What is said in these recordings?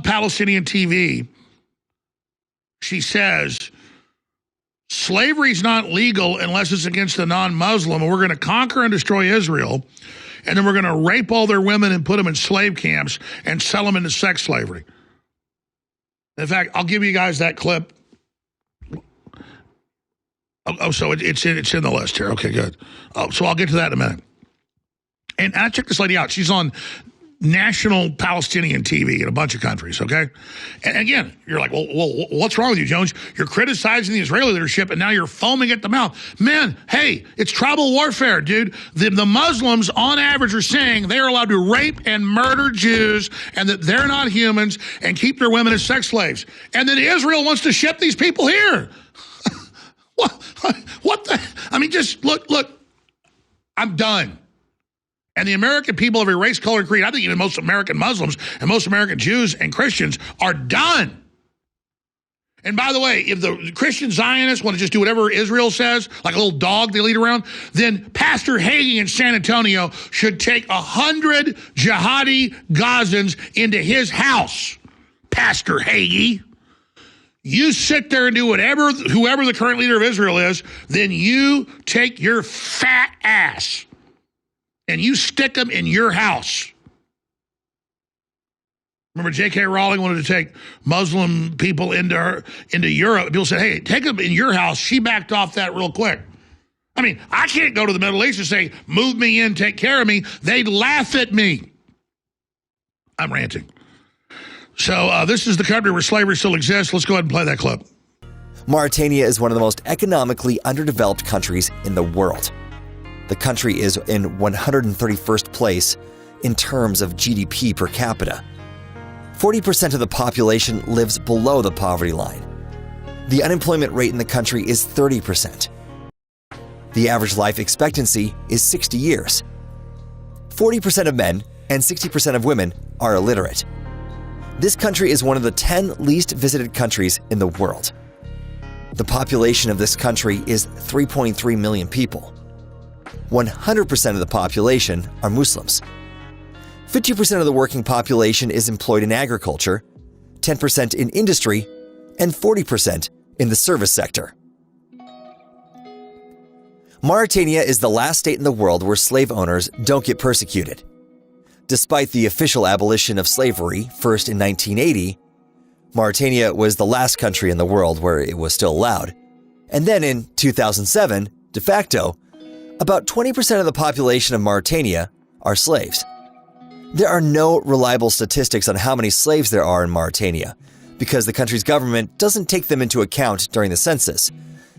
Palestinian TV, she says, slavery's not legal unless it's against the non-Muslim, and we're going to conquer and destroy Israel, and then we're going to rape all their women and put them in slave camps and sell them into sex slavery. In fact, I'll give you guys that clip. Oh, so it's in the list here. Okay, good. So I'll get to that in a minute. And I checked this lady out. She's on national Palestinian TV in a bunch of countries, okay? And again, you're like, well, what's wrong with you, Jones? You're criticizing the Israeli leadership, and now you're foaming at the mouth. Man, hey, it's tribal warfare, dude. The Muslims, on average, are saying they are allowed to rape and murder Jews and that they're not humans and keep their women as sex slaves. And then Israel wants to ship these people here. What the? I mean, just look, I'm done. And the American people of every race, color, and creed, I think even most American Muslims and most American Jews and Christians are done. And by the way, if the Christian Zionists want to just do whatever Israel says, like a little dog they lead around, then Pastor Hagee in San Antonio should take 100 jihadi Gazans into his house. Pastor Hagee. You sit there and do whoever the current leader of Israel is, then you take your fat ass and you stick them in your house. Remember, J.K. Rowling wanted to take Muslim people into Europe. People said, hey, take them in your house. She backed off that real quick. I mean, I can't go to the Middle East and say, move me in, take care of me. They'd laugh at me. I'm ranting. So this is the country where slavery still exists. Let's go ahead and play that clip. Mauritania is one of the most economically underdeveloped countries in the world. The country is in 131st place in terms of GDP per capita. 40% of the population lives below the poverty line. The unemployment rate in the country is 30%. The average life expectancy is 60 years. 40% of men and 60% of women are illiterate. This country is one of the 10 least visited countries in the world. The population of this country is 3.3 million people. 100% of the population are Muslims. 50% of the working population is employed in agriculture, 10% in industry, and 40% in the service sector. Mauritania is the last state in the world where slave owners don't get persecuted. Despite the official abolition of slavery, first in 1980, Mauritania was the last country in the world where it was still allowed. And then in 2007, de facto, about 20% of the population of Mauritania are slaves. There are no reliable statistics on how many slaves there are in Mauritania because the country's government doesn't take them into account during the census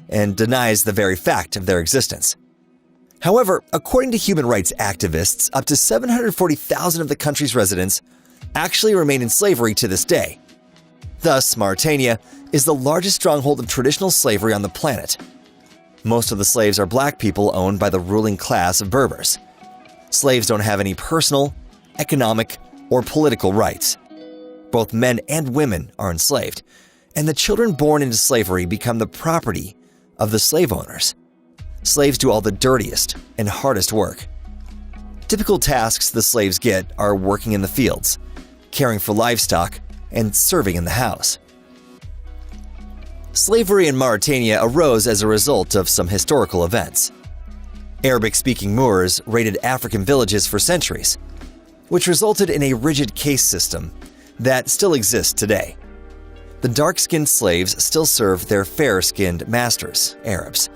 and denies the very fact of their existence. However, according to human rights activists, up to 740,000 of the country's residents actually remain in slavery to this day. Thus, Mauritania is the largest stronghold of traditional slavery on the planet. Most of the slaves are black people owned by the ruling class of Berbers. Slaves don't have any personal, economic, or political rights. Both men and women are enslaved, and the children born into slavery become the property of the slave owners. Slaves do all the dirtiest and hardest work. Typical tasks the slaves get are working in the fields, caring for livestock, and serving in the house. Slavery in Mauritania arose as a result of some historical events. Arabic-speaking Moors raided African villages for centuries, which resulted in a rigid caste system that still exists today. The dark-skinned slaves still serve their fair-skinned masters, Arabs.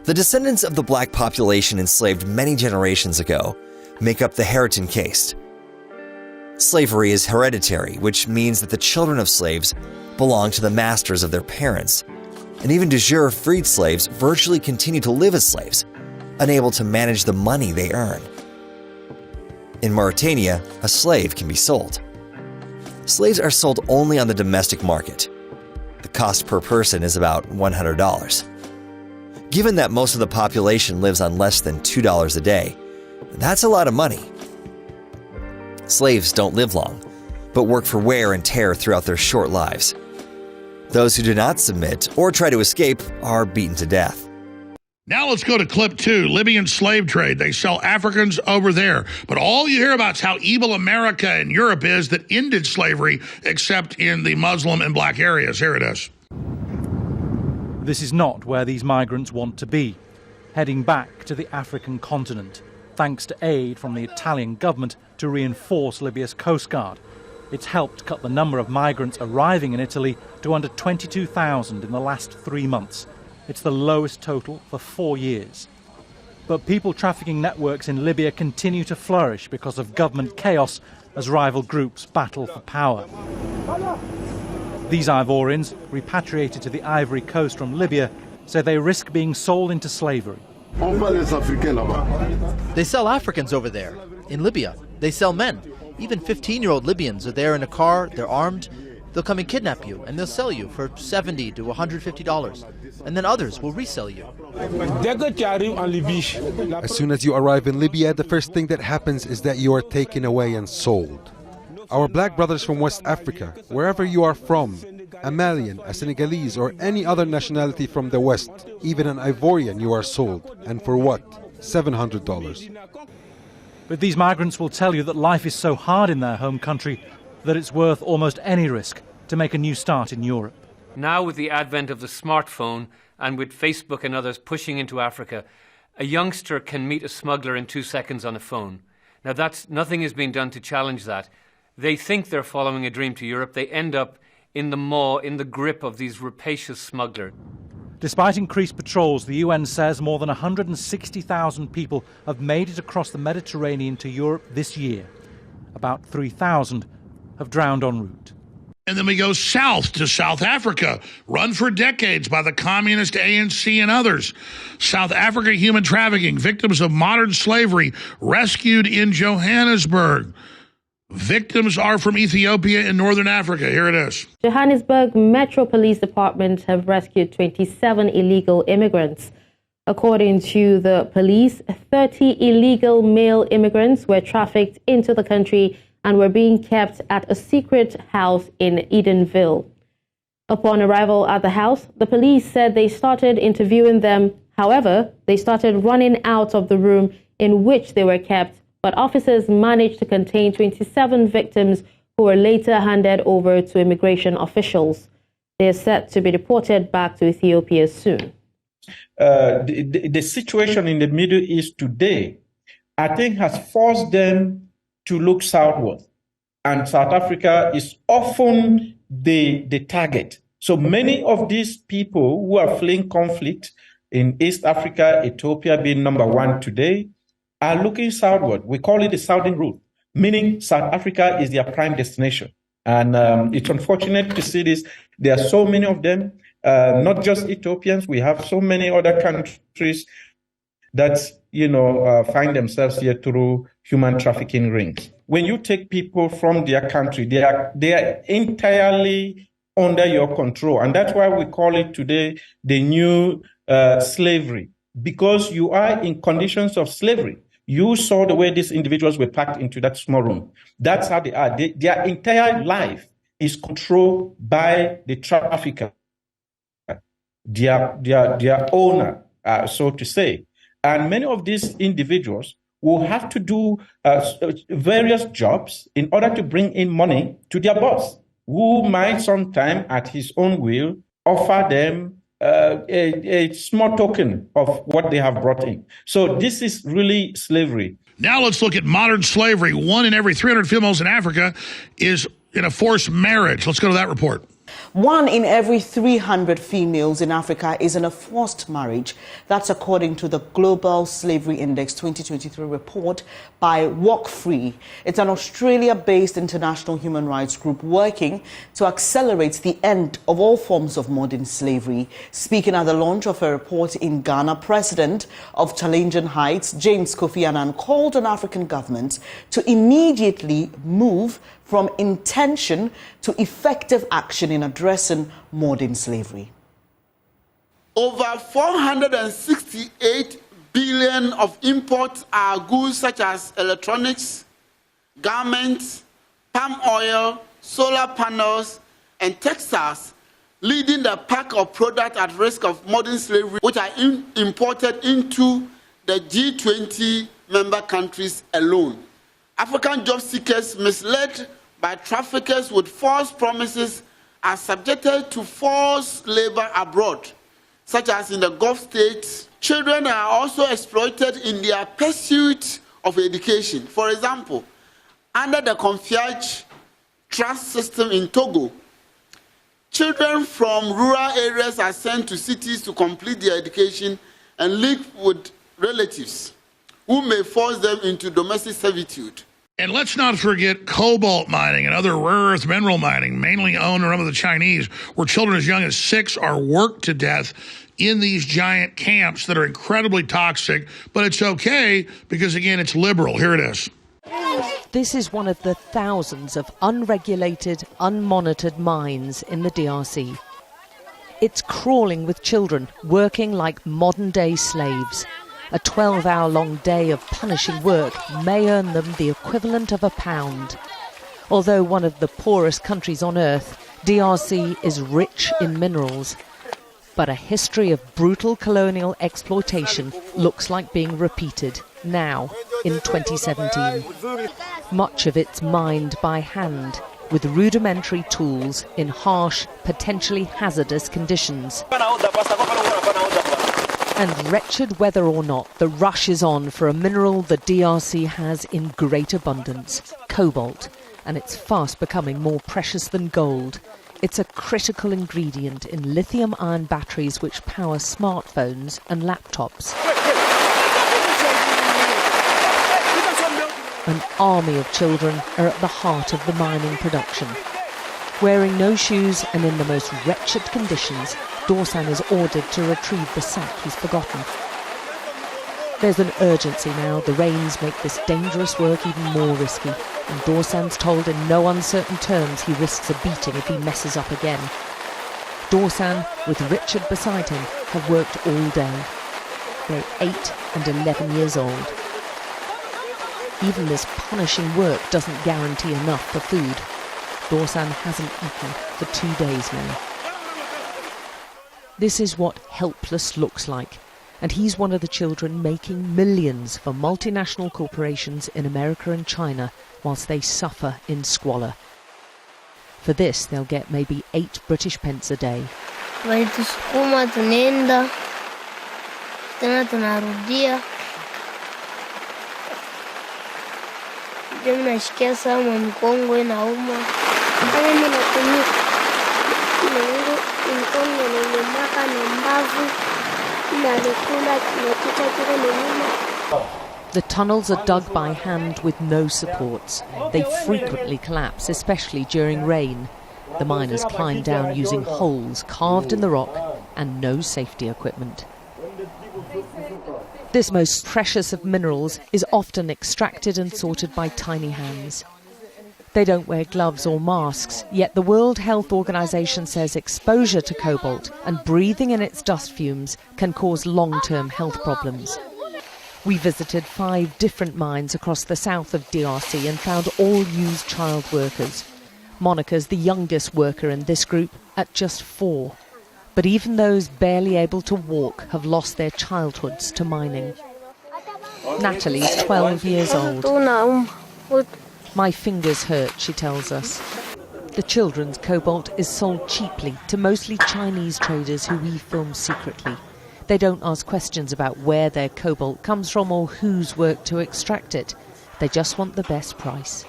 The descendants of the black population enslaved many generations ago make up the Haritan caste. Slavery is hereditary, which means that the children of slaves belong to the masters of their parents, and even de jure freed slaves virtually continue to live as slaves, unable to manage the money they earn. In Mauritania, a slave can be sold. Slaves are sold only on the domestic market. The cost per person is about $100. Given that most of the population lives on less than $2 a day, that's a lot of money. Slaves don't live long, but work for wear and tear throughout their short lives. Those who do not submit or try to escape are beaten to death. Now let's go to clip 2, Libyan slave trade. They sell Africans over there. But all you hear about is how evil America and Europe is that ended slavery, except in the Muslim and black areas. Here it is. This is not where these migrants want to be, heading back to the African continent, thanks to aid from the Italian government to reinforce Libya's coast guard. It's helped cut the number of migrants arriving in Italy to under 22,000 in the last 3 months. It's the lowest total for 4 years. But people trafficking networks in Libya continue to flourish because of government chaos as rival groups battle for power. These Ivorians, repatriated to the Ivory Coast from Libya, say they risk being sold into slavery. They sell Africans over there, in Libya. They sell men. Even 15-year-old Libyans are there in a car, they're armed. They'll come and kidnap you, and they'll sell you for $70 to $150. And then others will resell you. As soon as you arrive in Libya, the first thing that happens is that you are taken away and sold. Our black brothers from West Africa, wherever you are from, a Malian, a Senegalese, or any other nationality from the West, even an Ivorian, you are sold. And for what? $700. But these migrants will tell you that life is so hard in their home country that it's worth almost any risk to make a new start in Europe. Now, with the advent of the smartphone and with Facebook and others pushing into Africa, a youngster can meet a smuggler in 2 seconds on a phone. Now, nothing is being done to challenge that. They think they're following a dream to Europe. They end up in the maw, in the grip of these rapacious smugglers. Despite increased patrols, the UN says more than 160,000 people have made it across the Mediterranean to Europe this year. About 3,000 have drowned en route. And then we go south to South Africa, run for decades by the communist ANC and others. South Africa human trafficking, victims of modern slavery, rescued in Johannesburg. Victims are from Ethiopia and Northern Africa. Here it is. Johannesburg Metro Police Department have rescued 27 illegal immigrants. According to the police, 30 illegal male immigrants were trafficked into the country and were being kept at a secret house in Edenville. Upon arrival at the house, the police said they started interviewing them. However, they started running out of the room in which they were kept, but officers managed to contain 27 victims who were later handed over to immigration officials. They are set to be deported back to Ethiopia soon. The situation in the Middle East today, I think, has forced them to look southward. And South Africa is often the target. So many of these people who are fleeing conflict in East Africa, Ethiopia being number one today, are looking southward. We call it the southern route, meaning South Africa is their prime destination. And it's unfortunate to see this. There are so many of them, not just Ethiopians. We have so many other countries that, find themselves here through human trafficking rings. When you take people from their country, they are entirely under your control. And that's why we call it today the new slavery, because you are in conditions of slavery. You saw the way these individuals were packed into that small room. That's how they are. Their entire life is controlled by the trafficker, their owner, so to say. And many of these individuals will have to do various jobs in order to bring in money to their boss, who might sometime, at his own will, offer them a small token of what they have brought in. So this is really slavery. Now let's look at modern slavery. 1 in every 300 females in Africa is in a forced marriage. Let's go to that report. 1 in every 300 females in Africa is in a forced marriage. That's according to the Global Slavery Index 2023 report by Walk Free. It's an Australia-based international human rights group working to accelerate the end of all forms of modern slavery. Speaking at the launch of a report in Ghana, President of Challenging Heights, James Kofi Annan, called on African governments to immediately move from intention to effective action in addressing modern slavery. Over 468 billion of imports are goods such as electronics, garments, palm oil, solar panels, and textiles leading the pack of products at risk of modern slavery, which are imported into the G20 member countries alone. African job seekers misled by traffickers with false promises are subjected to forced labor abroad, such as in the Gulf states. Children are also exploited in their pursuit of education. For example, under the Confiage Trust system in Togo, children from rural areas are sent to cities to complete their education and live with relatives who may force them into domestic servitude. And let's not forget cobalt mining and other rare earth mineral mining, mainly owned and run by the Chinese, where children as young as 6 are worked to death in these giant camps that are incredibly toxic. But it's okay because, again, it's liberal. Here it is. This is one of the thousands of unregulated, unmonitored mines in the DRC. It's crawling with children, working like modern-day slaves. A 12-hour-long day of punishing work may earn them the equivalent of £1. Although one of the poorest countries on earth, DRC is rich in minerals. But a history of brutal colonial exploitation looks like being repeated now, in 2017. Much of it's mined by hand, with rudimentary tools in harsh, potentially hazardous conditions. And wretched whether or not, the rush is on for a mineral the DRC has in great abundance, cobalt, and it's fast becoming more precious than gold. It's a critical ingredient in lithium-ion batteries which power smartphones and laptops. An army of children are at the heart of the mining production. Wearing no shoes and in the most wretched conditions, Dorsan is ordered to retrieve the sack he's forgotten. There's an urgency now. The rains make this dangerous work even more risky, and Dorsan's told in no uncertain terms he risks a beating if he messes up again. Dorsan, with Richard beside him, have worked all day. They're 8 and 11 years old. Even this punishing work doesn't guarantee enough for food. Dorsan hasn't eaten for 2 days now. This is what helpless looks like, and he's one of the children making millions for multinational corporations in America and China whilst they suffer in squalor. For this, they'll get maybe 8 British pence a day. The tunnels are dug by hand with no supports. They frequently collapse, especially during rain. The miners climb down using holes carved in the rock and no safety equipment. This most precious of minerals is often extracted and sorted by tiny hands. They don't wear gloves or masks, yet the World Health Organization says exposure to cobalt and breathing in its dust fumes can cause long-term health problems. We visited 5 different mines across the south of DRC and found all use child workers. Monica's the youngest worker in this group at just 4. But even those barely able to walk have lost their childhoods to mining. Natalie's 12 years old. My fingers hurt, she tells us. The children's cobalt is sold cheaply to mostly Chinese traders who we film secretly. They don't ask questions about where their cobalt comes from or who's worked to extract it. They just want the best price.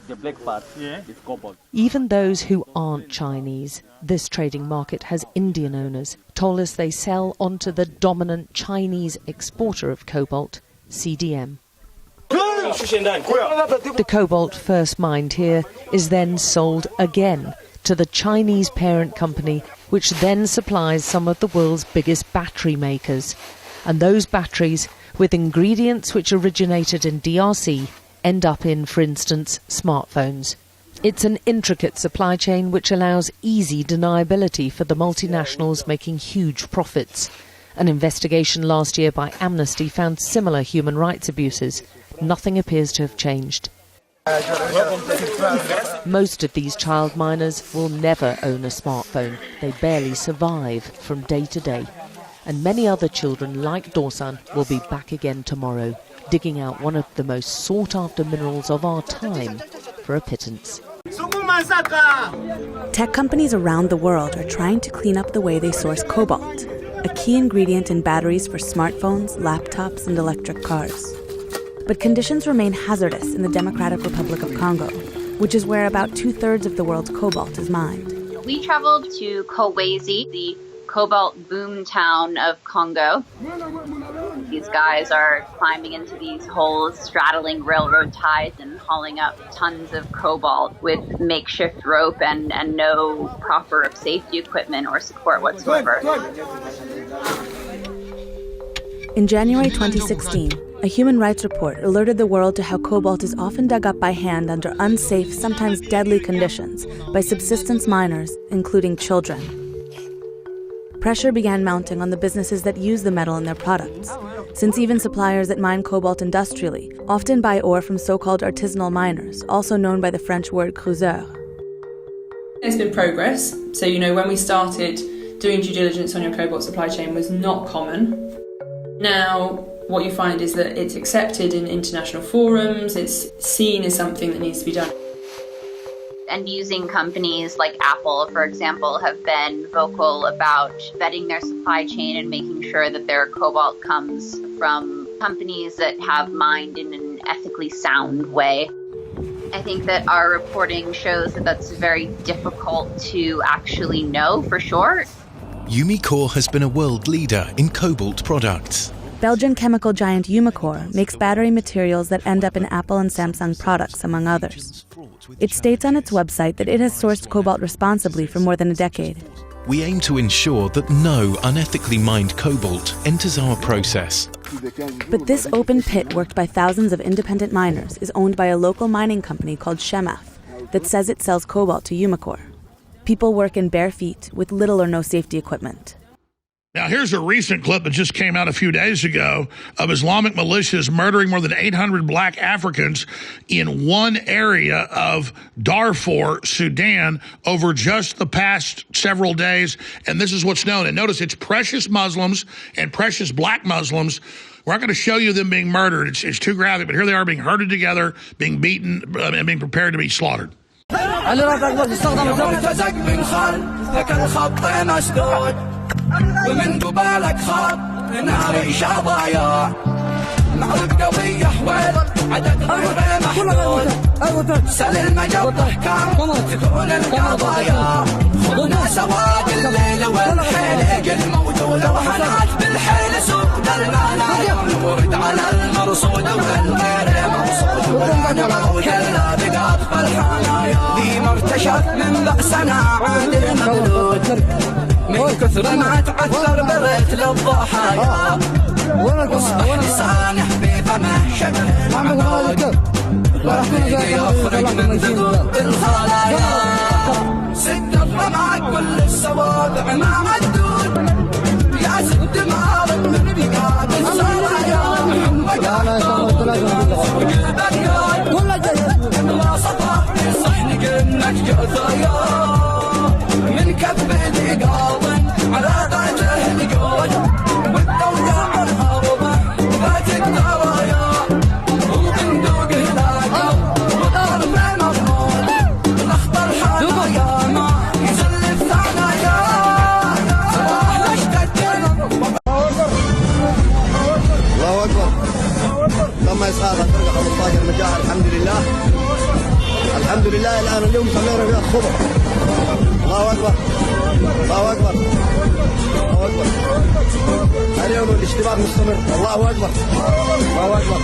The black part is cobalt. Even those who aren't Chinese, this trading market has Indian owners, told us they sell onto the dominant Chinese exporter of cobalt, CDM. The cobalt first mined here is then sold again to the Chinese parent company, which then supplies some of the world's biggest battery makers. And those batteries, with ingredients which originated in DRC, end up in, for instance, smartphones. It's an intricate supply chain which allows easy deniability for the multinationals making huge profits. An investigation last year by Amnesty found similar human rights abuses. Nothing appears to have changed. Most of these child miners will never own a smartphone. They barely survive from day to day. And many other children like Dorsan will be back again tomorrow, digging out one of the most sought-after minerals of our time for a pittance. Tech companies around the world are trying to clean up the way they source cobalt, a key ingredient in batteries for smartphones, laptops, and electric cars. But conditions remain hazardous in the Democratic Republic of Congo, which is where about 2/3 of the world's cobalt is mined. We traveled to Kolwezi, the cobalt boom town of Congo. These guys are climbing into these holes, straddling railroad ties and hauling up tons of cobalt with makeshift rope and no proper safety equipment or support whatsoever. In January 2016, a human rights report alerted the world to how cobalt is often dug up by hand under unsafe, sometimes deadly conditions by subsistence miners, including children. Pressure began mounting on the businesses that use the metal in their products, since even suppliers that mine cobalt industrially often buy ore from so-called artisanal miners, also known by the French word creuseur. There's been progress. So, when we started, doing due diligence on your cobalt supply chain was not common. Now, what you find is that it's accepted in international forums, it's seen as something that needs to be done. And using companies like Apple, for example, have been vocal about vetting their supply chain and making sure that their cobalt comes from companies that have mined in an ethically sound way. I think that our reporting shows that that's very difficult to actually know for sure. Umicore has been a world leader in cobalt products. Belgian chemical giant Umicore makes battery materials that end up in Apple and Samsung products, among others. It states on its website that it has sourced cobalt responsibly for more than a decade. We aim to ensure that no unethically mined cobalt enters our process. But this open pit worked by thousands of independent miners is owned by a local mining company called Chemaf that says it sells cobalt to Umicore. People work in bare feet with little or no safety equipment. Now, here's a recent clip that just came out a few days ago of Islamic militias murdering more than 800 black Africans in one area of Darfur, Sudan, over just the past several days. And this is what's known. And notice it's precious Muslims and precious black Muslims. We're not going to show you them being murdered. It's too graphic. But here they are being herded together, being beaten, and being prepared to be slaughtered. ومن قبالك خاط نهار شظايا معرض قوية حوال عدد غير محدود سل المجطة كان تكون القضايا خذنا سواد الليل والحيل الموجودة وحنات بالحيل سوق المنايا ورد على المرصود والغير مرصود ونبغوا كلا بقاط بالحنايا ذي مرتشف من بأسنا عاد المولود من كثر ما تعثر بريت للضحايا واصبح لسانه بفمه شبه معقود ورفيق يخرج من ذنوب الخلايا سد الرمع كل السوابع مع مدود يا سد معارض من بقاب السرايا محمد سوق البريان لا صفاح لصحن قمك جثايا من كف دقاض على قاته الجود والدولة عنها ربع ذات الدرايا وبندوق هلاكه وطرف مضمون الاخضر حنايا ما يزل الثنايا صباح لشتت الله اكبر لما يسخر الفرقه 15 مجاعه الحمد لله الان اليوم سمينا فيها الخضر الله اكبر الله اكبر الله اكبر اليوم الاشتباك مستمر الله اكبر الله اكبر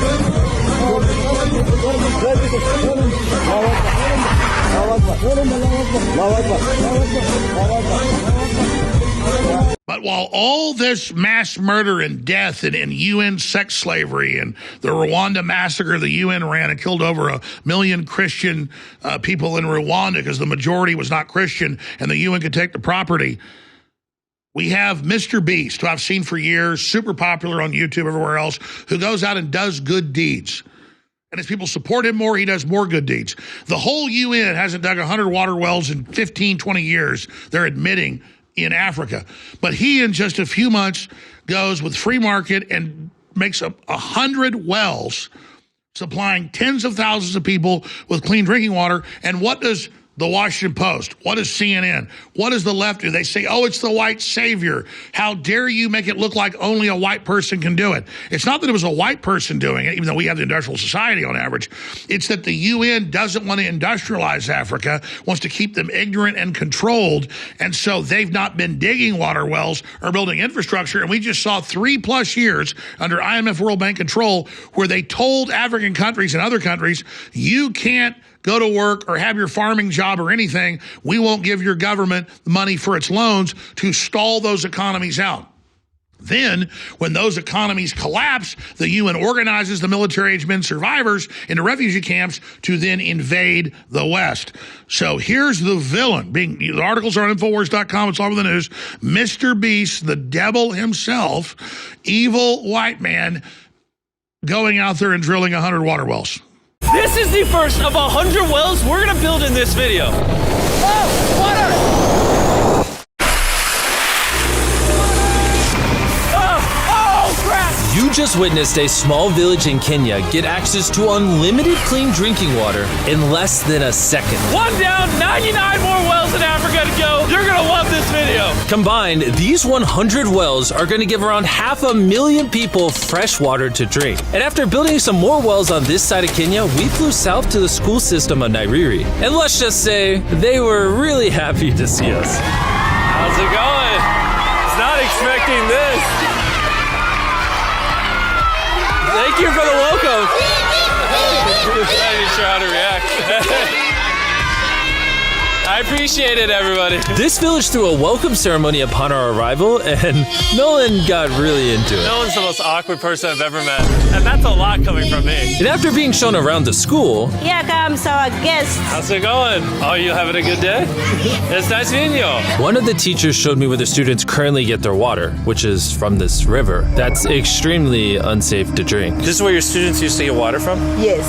But while all this mass murder and death and UN sex slavery and the Rwanda massacre the UN ran and killed over 1 million Christian people in Rwanda because the majority was not Christian and the UN could take the property, we have Mr. Beast, who I've seen for years, super popular on YouTube, everywhere else, who goes out and does good deeds. And as people support him more, he does more good deeds. The whole UN hasn't dug 100 water wells in 15, 20 years, they're admitting, in Africa. But he, in just a few months, goes with free market and makes 100 wells, supplying tens of thousands of people with clean drinking water. And what does the Washington Post, what does CNN, what does the left do? They say, oh, it's the white savior. How dare you make it look like only a white person can do it? It's not that it was a white person doing it, even though we have the industrial society on average. It's that the UN doesn't want to industrialize Africa, wants to keep them ignorant and controlled. And so they've not been digging water wells or building infrastructure. And we just saw 3+ years under IMF World Bank control where they told African countries and other countries, you can't go to work or have your farming job or anything. We won't give your government money for its loans to stall those economies out. Then, when those economies collapse, the UN organizes the military-aged men survivors into refugee camps to then invade the West. So here's the villain. The articles are on Infowars.com. It's all over the news. Mr. Beast, the devil himself, evil white man, going out there and drilling 100 water wells. This is the first of 100 wells we're going to build in this video. Oh, water! You just witnessed a small village in Kenya get access to unlimited clean drinking water in less than a second. One down, 99 more wells in Africa to go. You're going to love this video. Combined, these 100 wells are going to give around 500,000 people fresh water to drink. And after building some more wells on this side of Kenya, we flew south to the school system of Nairiri. And let's just say, they were really happy to see us. How's it going? I was not expecting this. Thank you for the welcome. I'm not even sure how to react. I appreciate it, everybody. This village threw a welcome ceremony upon our arrival, and Nolan got really into it. Nolan's the most awkward person I've ever met, and that's a lot coming from me. And after being shown around the school... Here comes our guest. How's it going? Oh, you having a good day? It's nice meeting you. One of the teachers showed me where the students currently get their water, which is from this river. That's extremely unsafe to drink. This is where your students used to get water from? Yes.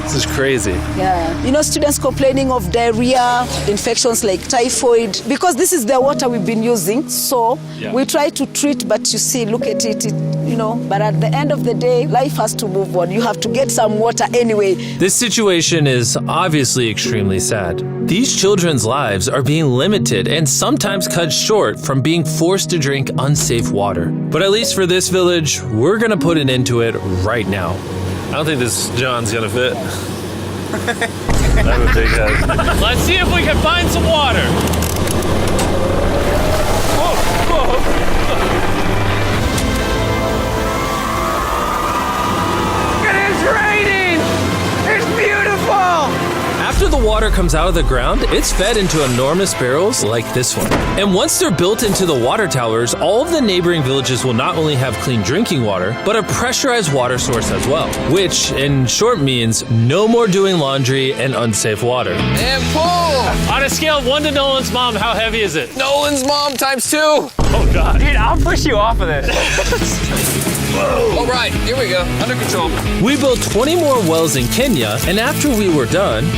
This is crazy. Yeah. You know, students complaining of diarrhea, infections like typhoid, because this is the water we've been using. So we try to treat, but you see, look at it, you know. But at the end of the day, life has to move on. You have to get some water anyway. This situation is obviously extremely sad. These children's lives are being limited and sometimes cut short from being forced to drink unsafe water. But at least for this village, we're going to put an end to it right now. I don't think this John's gonna fit. I'm a big head. Let's see if we can find some water. Whoa. It is raining! It's beautiful! After the water comes out of the ground, it's fed into enormous barrels like this one. And once they're built into the water towers, all of the neighboring villages will not only have clean drinking water, but a pressurized water source as well. Which, in short, means no more doing laundry and unsafe water. And pull! On a scale of 1 to Nolan's mom, how heavy is it? Nolan's mom times 2! Oh, God. Dude, I'll push you off of this. Whoa. All right, here we go. Under control. We built 20 more wells in Kenya, and after we were done...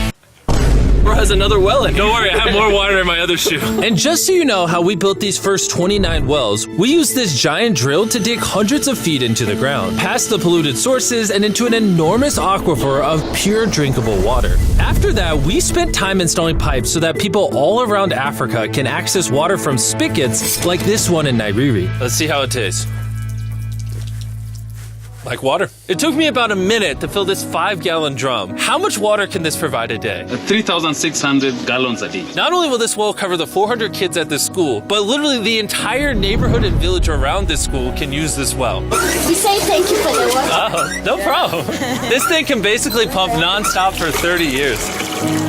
Bro has another well in. Don't worry, I have more water in my other shoe. And just so you know how we built these first 29 wells, we used this giant drill to dig hundreds of feet into the ground, past the polluted sources and into an enormous aquifer of pure drinkable water. After that, we spent time installing pipes so that people all around Africa can access water from spigots like this one in Nairiri. Let's see how it tastes. Like water. It took me about a minute to fill this 5-gallon drum. How much water can this provide a day? 3,600 gallons a day. Not only will this well cover the 400 kids at this school, but literally the entire neighborhood and village around this school can use this well. We say thank you for the water. Oh, no problem. This thing can basically pump nonstop for 30 years.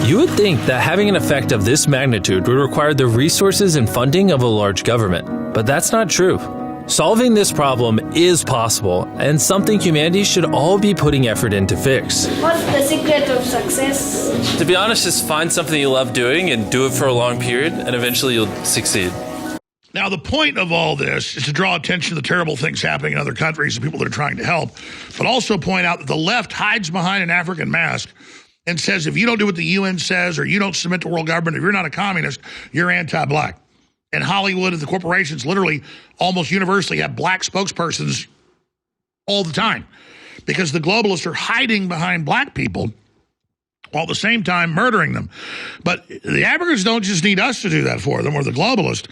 You would think that having an effect of this magnitude would require the resources and funding of a large government, but that's not true. Solving this problem is possible, and something humanity should all be putting effort in to fix. What's the secret of success? To be honest, just find something you love doing and do it for a long period, and eventually you'll succeed. Now, the point of all this is to draw attention to the terrible things happening in other countries and people that are trying to help, but also point out that the left hides behind an African mask and says if you don't do what the UN says or you don't submit to world government, if you're not a communist, you're anti-black. And Hollywood and the corporations literally almost universally have black spokespersons all the time because the globalists are hiding behind black people while at the same time murdering them. But the Africans don't just need us to do that for them or the globalists.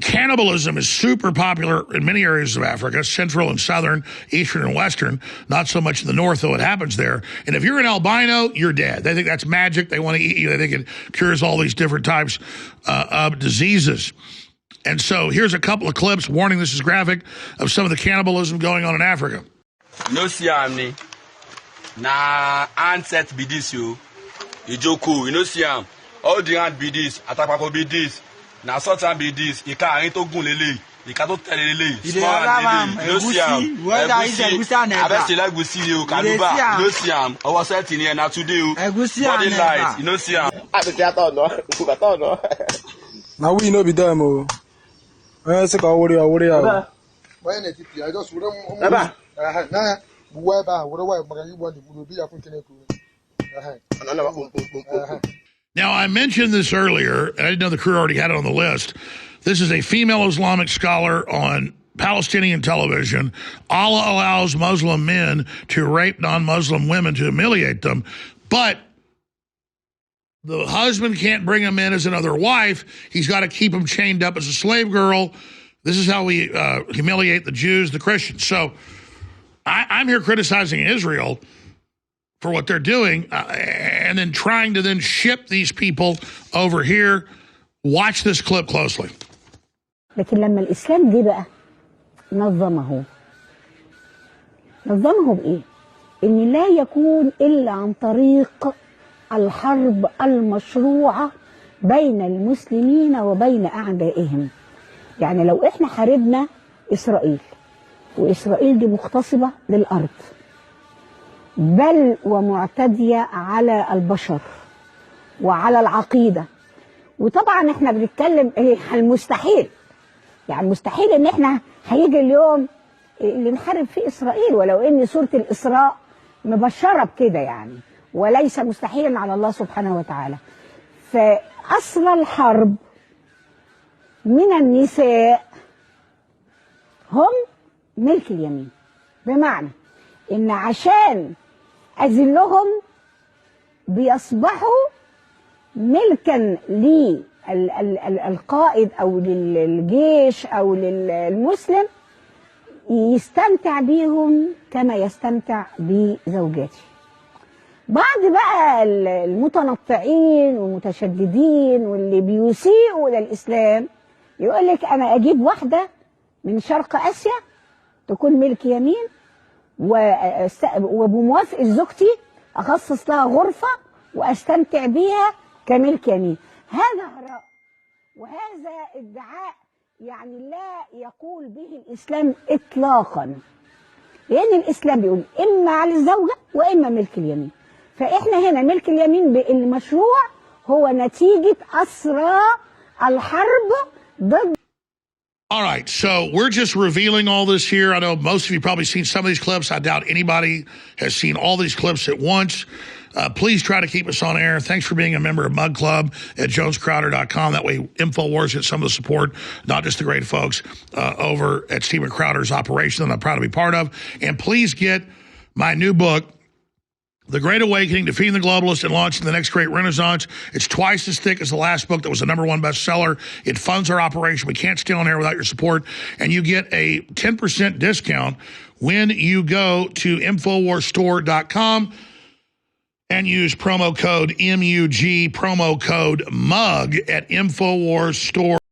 Cannibalism is super popular in many areas of Africa, central and southern, eastern and western, not so much in the north, though it happens there. And if you're an albino, you're dead. They think that's magic. They want to eat you. They think it cures all these different types of diseases. And so here's a couple of clips, warning this is graphic, of some of the cannibalism going on in Africa. No siam na ancet be this you joku, you know siam. All the ant be this, atapako be this. Na sotan be this, ika arin to gun lele, ika to tele lele, small and lele, no siam. Abesti like gusi you, kaluba, no siam. Our setting here na today you, body light, you know siam. Now we know be them oh. I say ka worry. Why na tipi? I just wouldn't. Baba. Na. Buwa ba, what do you want to be a continent? Now, I mentioned this earlier, and I didn't know the crew already had it on the list. This is a female Islamic scholar on Palestinian television. Allah allows Muslim men to rape non-Muslim women to humiliate them, but the husband can't bring him in as another wife. He's got to keep him chained up as a slave girl. This is how we humiliate the Jews, the Christians. So I'm here criticizing Israel for what they're doing and then trying to then ship these people over here. Watch this clip closely. لكن لما الإسلام جه بقى نظمه بإيه؟ إن لا يكون إلا عن طريق الحرب المشروعة بين المسلمين وبين أعدائهم. يعني لو إحنا حاربنا إسرائيل وإسرائيل دي مغتصبة للأرض بل ومعتدية على البشر وعلى العقيدة، وطبعا احنا بنتكلم المستحيل، يعني مستحيل ان احنا هيجي اليوم اللي نحارب فيه إسرائيل، ولو ان سورة الإسراء مبشرة بكده يعني، وليس مستحيلا على الله سبحانه وتعالى. فأصل الحرب من النساء هم ملك اليمين، بمعنى ان عشان أذلهم بيصبحوا ملكا للقائد أو للجيش أو للمسلم يستمتع بيهم كما يستمتع بزوجاته. بعض بقى المتنطعين والمتشددين واللي بيسيئوا للإسلام يقول لك أنا أجيب واحدة من شرق آسيا تكون ملك يمين وبموافقة زوجتي أخصص لها غرفة وأستمتع بيها كملك يمين. هذا هراء وهذا ادعاء يعني لا يقول به الإسلام إطلاقا، لأن الإسلام بيقول إما على الزوجة وإما ملك اليمين. فإحنا هنا ملك اليمين المشروع هو نتيجة أسرى الحرب ضد. All right, so we're just revealing all this here. I know most of you probably seen some of these clips. I doubt anybody has seen all these clips at once. Please try to keep us on air. Thanks for being a member of Mug Club at jonescrowder.com. That way InfoWars gets some of the support, not just the great folks over at Steven Crowder's operation that I'm proud to be part of. And please get my new book, The Great Awakening, Defeating the Globalists and Launching the Next Great Renaissance. It's twice as thick as the last book that was the #1 bestseller. It funds our operation. We can't stay on air without your support. And you get a 10% discount when you go to InfoWarsStore.com and use promo code MUG, promo code MUG at InfoWars Store.